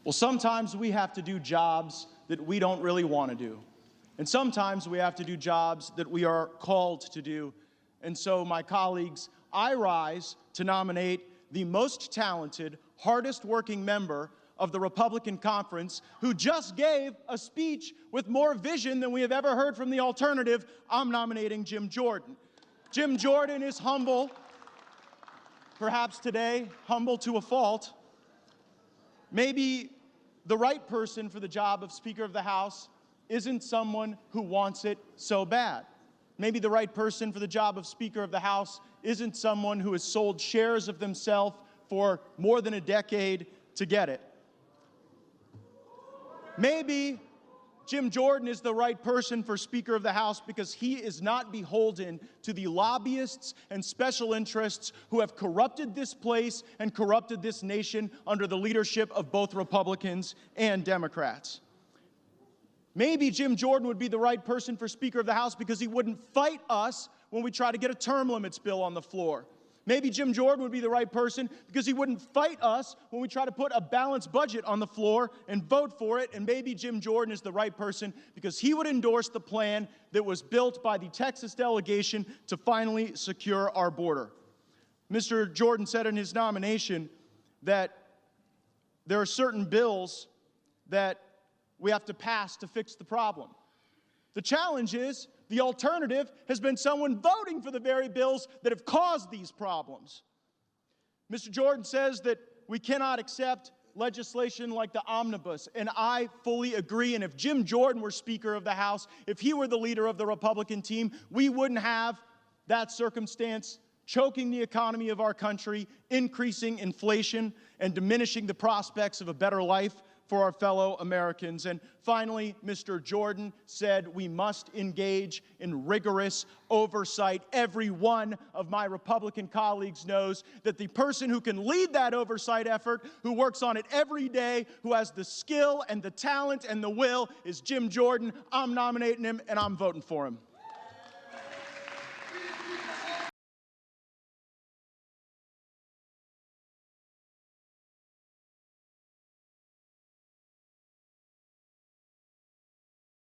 Well, sometimes we have to do jobs that we don't really want to do. And sometimes we have to do jobs that we are called to do. And so, my colleagues, I rise to nominate the most talented, hardest working member of the Republican conference who just gave a speech with more vision than we have ever heard from the alternative. I'm nominating Jim Jordan. Jim Jordan is humble, perhaps today, humble to a fault. Maybe the right person for the job of Speaker of the House isn't someone who wants it so bad. Maybe the right person for the job of Speaker of the House isn't someone who has sold shares of themselves for more than a decade to get it. Maybe Jim Jordan is the right person for Speaker of the House because he is not beholden to the lobbyists and special interests who have corrupted this place and corrupted this nation under the leadership of both Republicans and Democrats. Maybe Jim Jordan would be the right person for Speaker of the House because he wouldn't fight us when we try to get a term limits bill on the floor. Maybe Jim Jordan would be the right person because he wouldn't fight us when we try to put a balanced budget on the floor and vote for it. And maybe Jim Jordan is the right person because he would endorse the plan that was built by the Texas delegation to finally secure our border. Mr. Jordan said in his nomination that there are certain bills that we have to pass to fix the problem. The challenge is the alternative has been someone voting for the very bills that have caused these problems. Mr. Jordan says that we cannot accept legislation like the omnibus, and I fully agree. And if Jim Jordan were Speaker of the House, if he were the leader of the Republican team, we wouldn't have that circumstance choking the economy of our country, increasing inflation, and diminishing the prospects of a better life for our fellow Americans. And finally, Mr. Jordan said we must engage in rigorous oversight. Every one of my Republican colleagues knows that the person who can lead that oversight effort, who works on it every day, who has the skill and the talent and the will, is Jim Jordan. I'm nominating him, and I'm voting for him.